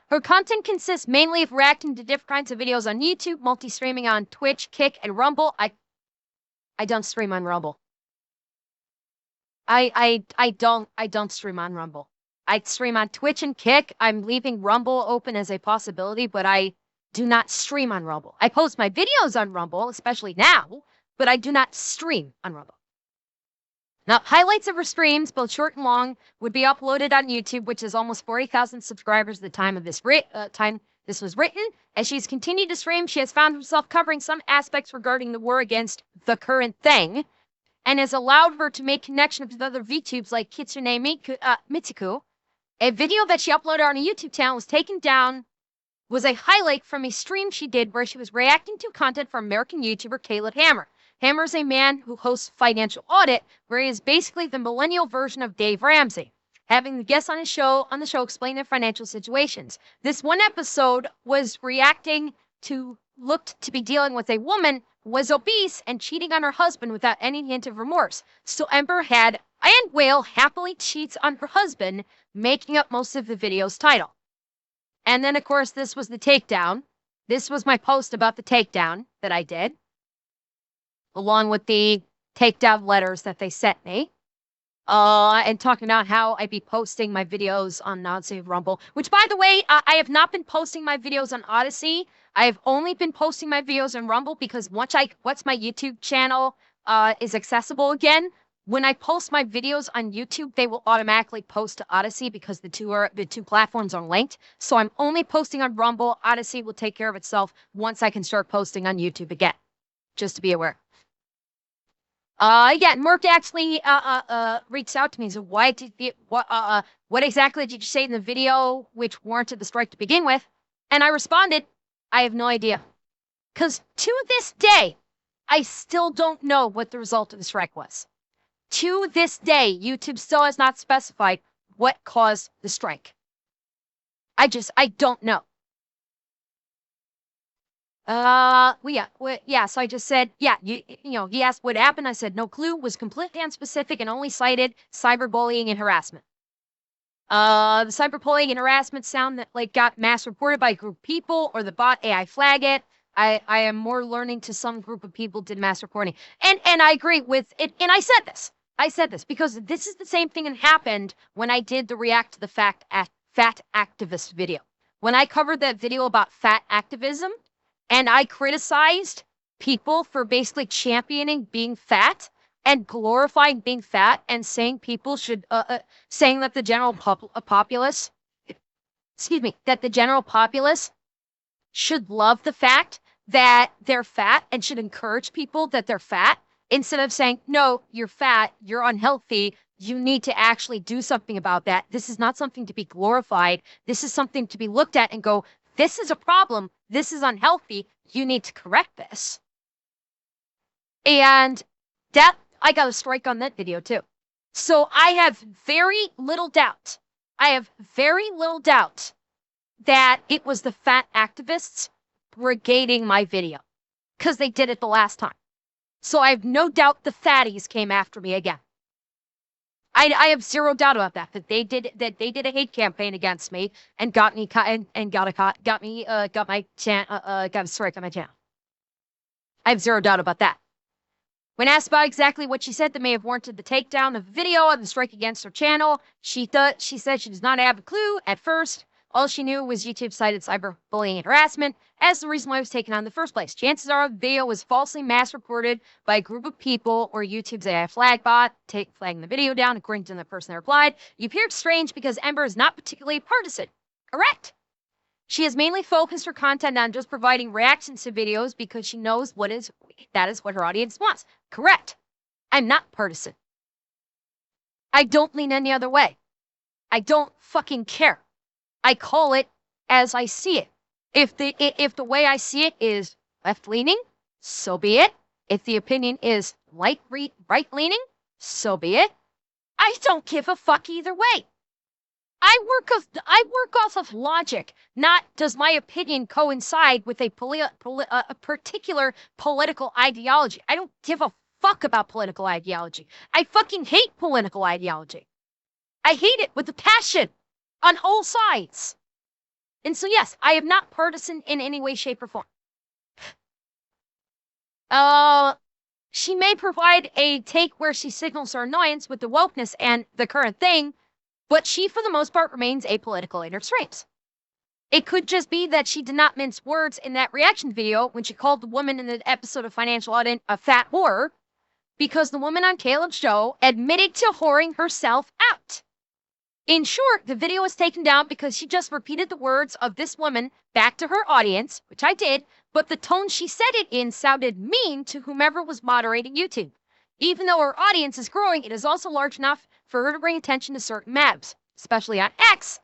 S1: Her content consists mainly of reacting to different kinds of videos on YouTube, multi-streaming on Twitch, Kick, and Rumble. I don't stream on Rumble. I don't stream on Rumble. I stream on Twitch and Kick. I'm leaving Rumble open as a possibility, but I do not stream on Rumble. I post my videos on Rumble, especially now, but I do not stream on Rumble. Now, highlights of her streams, both short and long, would be uploaded on YouTube, which is almost 40,000 subscribers at the time of this time this was written. As she's continued to stream, she has found herself covering some aspects regarding the war against the current thing, and has allowed her to make connections with other VTubers like Kitsune Mitsuku. A video that she uploaded on a YouTube channel was taken down, was a highlight from a stream she did where she was reacting to content from American YouTuber Caleb Hammer. Hammer is a man who hosts Financial Audit, where he is basically the millennial version of Dave Ramsey, having the guests on the show explain their financial situations. This one episode was reacting to looked to be dealing with a woman who was obese and cheating on her husband without any hint of remorse. So Ember and Whale happily cheats on her husband, making up most of the video's title. And then, of course, this was the takedown. This was my post about the takedown that I did, along with the takedown letters that they sent me. And talking about how I'd be posting my videos on Nazi Rumble, which, by the way, I have not been posting my videos on Odyssey. I have only been posting my videos on Rumble because once my YouTube channel is accessible again, when I post my videos on YouTube, they will automatically post to Odyssey because the two platforms are linked. So I'm only posting on Rumble. Odyssey will take care of itself once I can start posting on YouTube again. Just to be aware. Yeah, Merck actually reached out to me and said, what exactly did you say in the video which warranted the strike to begin with? And I responded, I have no idea. Because to this day, I still don't know what the result of the strike was. To this day, YouTube still has not specified what caused the strike. I don't know. Yeah, so I just said, yeah, he asked what happened. I said, no clue, was completely unspecific and only cited cyberbullying and harassment. The cyberbullying and harassment sound that got mass reported by a group of people or the bot AI flag it. I am more learning to some group of people did mass reporting. And I agree with it. And I said this because this is the same thing that happened when I did the react to the fat activist video. When I covered that video about fat activism, and I criticized people for basically championing being fat and glorifying being fat and saying people should, saying that the general populace, that the general populace should love the fact that they're fat and should encourage people that they're fat instead of saying, no, you're fat, you're unhealthy, you need to actually do something about that. This is not something to be glorified. This is something to be looked at and go, this is a problem. This is unhealthy. You need to correct this. And that, I got a strike on that video too. So I have very little doubt. That it was the fat activists brigading my video. Because they did it the last time. So I have no doubt the fatties came after me again. I have zero doubt about that they did a hate campaign against me and got me got a strike on my channel. I have zero doubt about that. When asked about exactly what she said that may have warranted the takedown of the video and the strike against her channel, she said she does not have a clue at first. All she knew was YouTube cited cyberbullying and harassment as the reason why it was taken on in the first place. Chances are the video was falsely mass reported by a group of people or YouTube's AI flag bot, flagging the video down, according to the person that replied. You appeared strange because Ember is not particularly partisan. Correct. She has mainly focused her content on just providing reactions to videos because she knows that is what her audience wants. Correct. I'm not partisan. I don't lean any other way. I don't fucking care. I call it as I see it. If the way I see it is left-leaning, so be it. If the opinion is right-leaning, so be it. I don't give a fuck either way. I work off of logic, not does my opinion coincide with a particular political ideology. I don't give a fuck about political ideology. I fucking hate political ideology. I hate it with a passion on all sides. And so, yes, I am not partisan in any way, shape, or form. She may provide a take where she signals her annoyance with the wokeness and the current thing, but she, for the most part, remains apolitical in her streams. It could just be that she did not mince words in that reaction video when she called the woman in the episode of Financial Audit a fat whore, because the woman on Caleb's show admitted to whoring herself out. In short, the video was taken down because she just repeated the words of this woman back to her audience, which I did, but the tone she said it in sounded mean to whomever was moderating YouTube. Even though her audience is growing, it is also large enough for her to bring attention to certain maps, especially on X,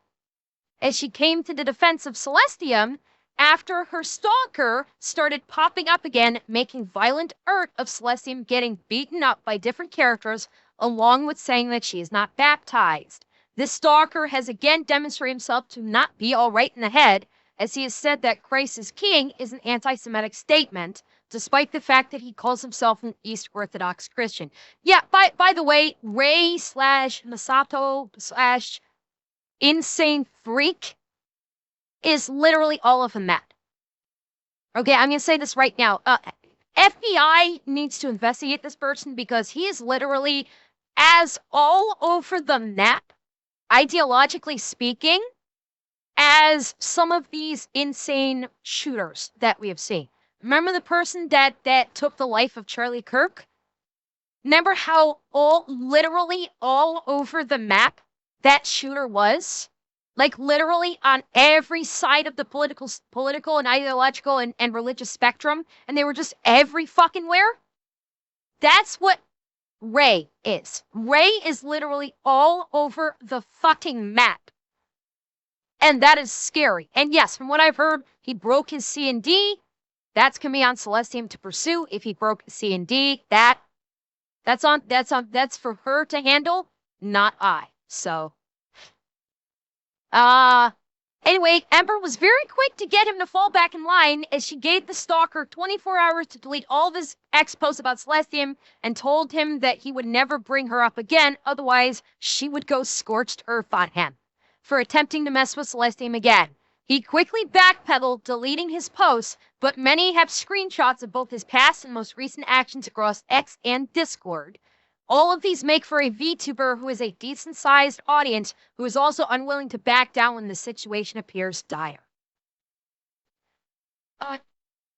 S1: as she came to the defense of Celestium after her stalker started popping up again, making violent art of Celestium getting beaten up by different characters, along with saying that she is not baptized. This stalker has again demonstrated himself to not be all right in the head, as he has said that Christ is king is an anti-Semitic statement, despite the fact that he calls himself an East Orthodox Christian. Yeah, by the way, Ray / Masato / insane freak is literally all of them mad. Okay, I'm going to say this right now. FBI needs to investigate this person because he is literally as all over the map, ideologically speaking, as some of these insane shooters that we have seen. Remember the person that took the life of Charlie Kirk? Remember how literally all over the map that shooter was? Like literally on every side of the political and ideological and religious spectrum, and they were just every fucking where? That's what Ray is. Ray is literally all over the fucking map. And that is scary. And yes, from what I've heard, he broke his C&D. That's going to be on Celestium to pursue. If he broke C&D, that's for her to handle, not I. So, anyway, Ember was very quick to get him to fall back in line as she gave the stalker 24 hours to delete all of his ex posts about Celestium and told him that he would never bring her up again, otherwise she would go scorched earth on him for attempting to mess with Celestium again. He quickly backpedaled, deleting his posts, but many have screenshots of both his past and most recent actions across X and Discord. All of these make for a VTuber who is a decent-sized audience who is also unwilling to back down when the situation appears dire.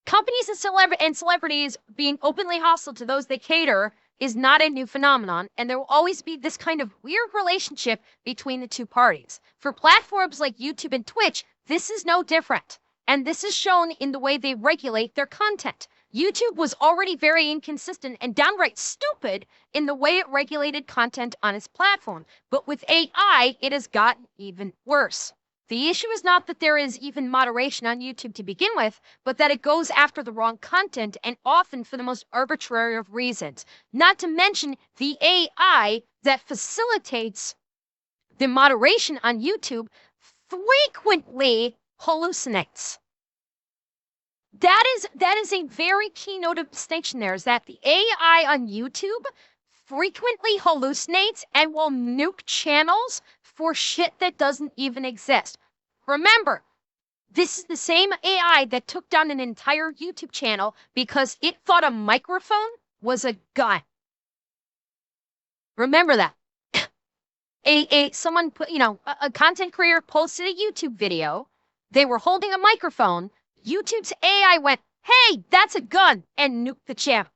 S1: Companies and celebrities being openly hostile to those they cater is not a new phenomenon, and there will always be this kind of weird relationship between the two parties. For platforms like YouTube and Twitch, this is no different, and this is shown in the way they regulate their content. YouTube was already very inconsistent and downright stupid in the way it regulated content on its platform, but with AI, it has gotten even worse. The issue is not that there is even moderation on YouTube to begin with, but that it goes after the wrong content and often for the most arbitrary of reasons. Not to mention the AI that facilitates the moderation on YouTube frequently hallucinates. That is a very key note of distinction there, is that the AI on YouTube frequently hallucinates and will nuke channels for shit that doesn't even exist. Remember, this is the same AI that took down an entire YouTube channel because it thought a microphone was a gun. Remember that. Someone put, a content creator posted a YouTube video. They were holding a microphone. YouTube's AI went, "Hey, that's a gun," and nuked the channel.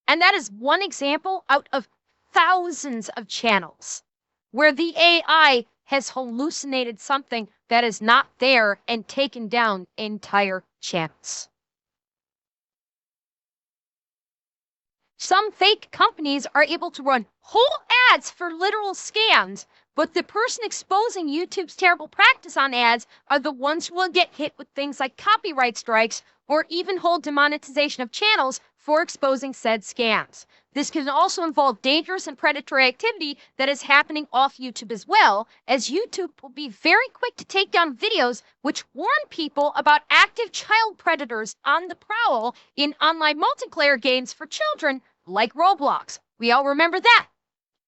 S1: And that is one example out of thousands of channels where the AI has hallucinated something that is not there and taken down entire channels. Some fake companies are able to run whole ads for literal scams, but the person exposing YouTube's terrible practice on ads are the ones who will get hit with things like copyright strikes or even hold demonetization of channels for exposing said scams. This can also involve dangerous and predatory activity that is happening off YouTube as well, as YouTube will be very quick to take down videos which warn people about active child predators on the prowl in online multiplayer games for children like Roblox. We all remember that,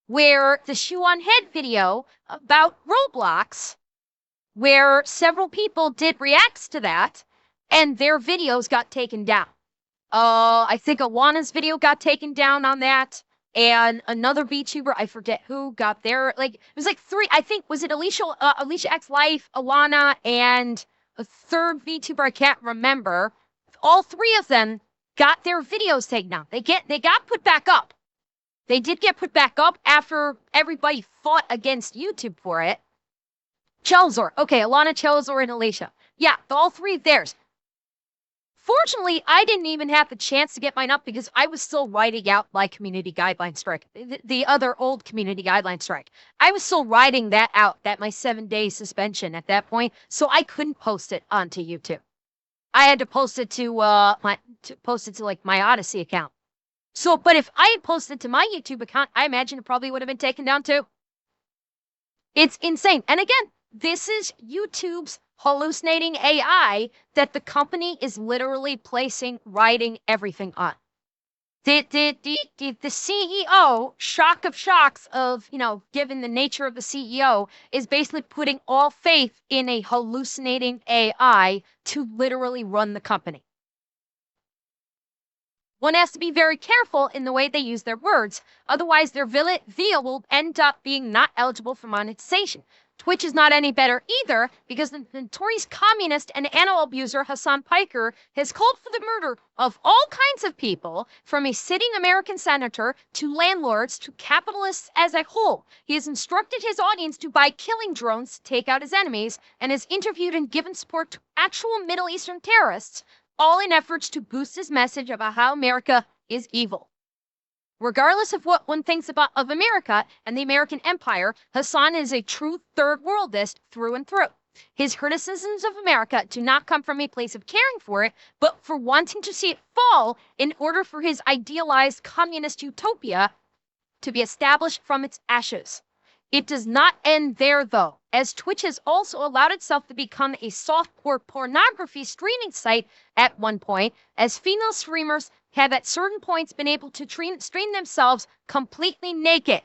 S1: where the shoe on head video about Roblox, where several people did reacts to that, and their videos got taken down. I think Alana's video got taken down on that, and another VTuber, I forget who, got their, it was like three, I think, was it Alicia X Life, Alana, and a third VTuber, I can't remember. All three of them got their videos taken down. They got put back up. They did get put back up after everybody fought against YouTube for it. Chelzor. Okay, Alana, Chelzor, and Alicia. Yeah, all three of theirs. Fortunately, I didn't even have the chance to get mine up because I was still writing out my community guideline strike, the other old community guideline strike. I was still writing that out, my 7-day suspension at that point, so I couldn't post it onto YouTube. I had to post it to my Odyssey account. So, but if I had posted to my YouTube account, I imagine it probably would have been taken down too. It's insane. And again, this is YouTube's hallucinating AI that the company is literally writing everything on. The CEO, shock of shocks of, given the nature of the CEO, is basically putting all faith in a hallucinating AI to literally run the company. One has to be very careful in the way they use their words, otherwise their video will end up being not eligible for monetization. Twitch is not any better either, because the notorious communist and animal abuser Hassan Piker has called for the murder of all kinds of people, from a sitting American senator to landlords to capitalists as a whole. He has instructed his audience to buy killing drones to take out his enemies, and has interviewed and given support to actual Middle Eastern terrorists, all in efforts to boost his message about how America is evil. Regardless of what one thinks of America and the American empire, Hassan is a true third-worldist through and through. His criticisms of America do not come from a place of caring for it, but for wanting to see it fall in order for his idealized communist utopia to be established from its ashes. It does not end there, though, as Twitch has also allowed itself to become a softcore pornography streaming site at one point, as female streamers have at certain points been able to stream themselves completely naked.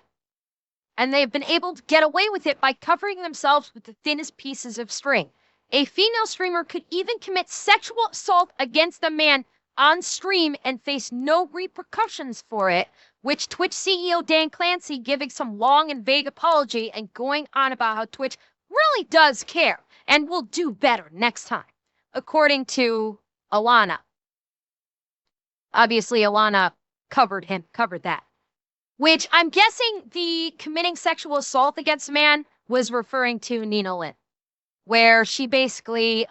S1: And they've been able to get away with it by covering themselves with the thinnest pieces of string. A female streamer could even commit sexual assault against a man on stream and face no repercussions for it, which Twitch CEO Dan Clancy giving some long and vague apology and going on about how Twitch really does care and will do better next time, according to Alana. Obviously, Alana covered that. Which I'm guessing the committing sexual assault against a man was referring to Nina Lynn, where she basically,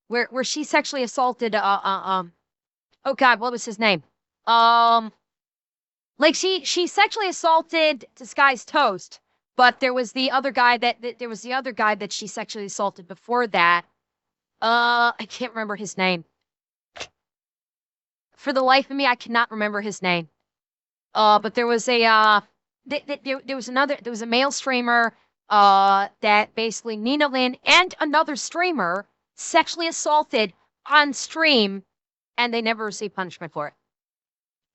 S1: where she sexually assaulted, oh God, what was his name? She sexually assaulted Disguised Toast, but there was the other guy that she sexually assaulted before that. I can't remember his name. For the life of me, I cannot remember his name. But there was there was a male streamer that basically Nina Lynn and another streamer sexually assaulted on stream, and they never received punishment for it.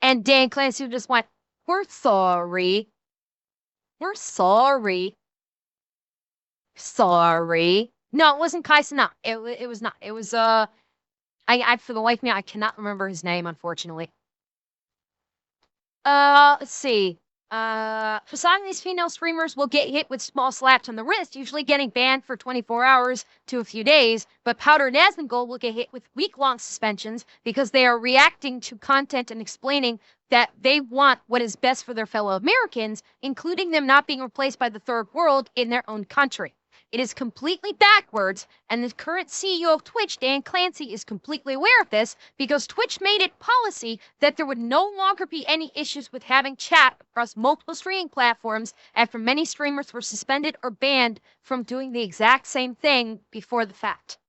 S1: And Dan Clancy just went, "We're sorry. We're sorry. Sorry." No, it wasn't Kaisana. It was not. It was I for the life of me, I cannot remember his name, unfortunately. Let's see. For some of these female streamers will get hit with small slaps on the wrist, usually getting banned for 24 hours to a few days, but Powder and Asmongold will get hit with week-long suspensions because they are reacting to content and explaining that they want what is best for their fellow Americans, including them not being replaced by the third world in their own country. It is completely backwards, and the current CEO of Twitch, Dan Clancy, is completely aware of this because Twitch made it policy that there would no longer be any issues with having chat across multiple streaming platforms after many streamers were suspended or banned from doing the exact same thing before the fact.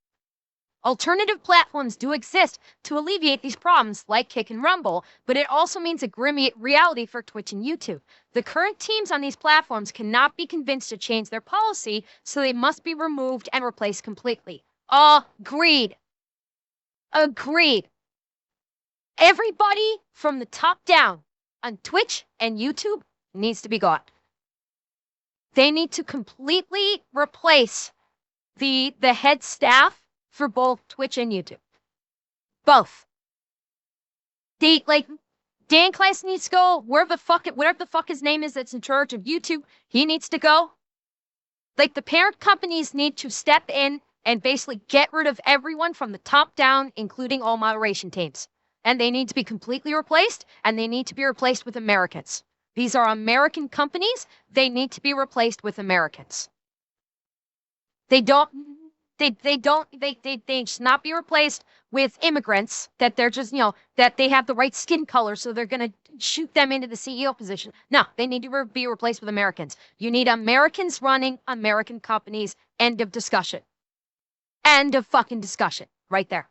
S1: Alternative platforms do exist to alleviate these problems, like Kick and Rumble, but it also means a grim reality for Twitch and YouTube. The current teams on these platforms cannot be convinced to change their policy, so they must be removed and replaced completely. Agreed. Agreed. Everybody from the top down on Twitch and YouTube needs to be gone. They need to completely replace the head staff for both Twitch and YouTube. Both. Dan Class needs to go. Whatever the fuck his name is that's in charge of YouTube, he needs to go. Like, the parent companies need to step in and basically get rid of everyone from the top down, including all moderation teams. And they need to be completely replaced, and they need to be replaced with Americans. These are American companies. They need to be replaced with Americans. They should not be replaced with immigrants that they're just, that they have the right skin color, so they're going to shoot them into the CEO position. No, they need to be replaced with Americans. You need Americans running American companies. End of discussion. End of fucking discussion. Right there.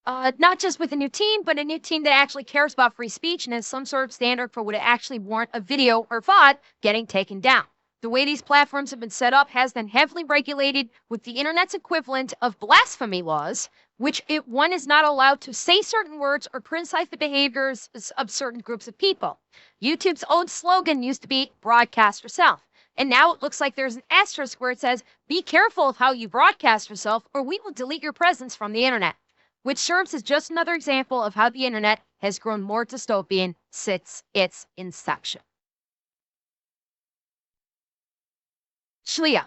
S1: Not just with a new team, but a new team that actually cares about free speech and has some sort of standard for what it actually warrant a video or VOD getting taken down. The way these platforms have been set up has been heavily regulated with the internet's equivalent of blasphemy laws, which one is not allowed to say certain words or criticize the behaviors of certain groups of people. YouTube's old slogan used to be broadcast yourself. And now it looks like there's an asterisk where it says, be careful of how you broadcast yourself or we will delete your presence from the internet. Which serves as just another example of how the internet has grown more dystopian since its inception. Shlia.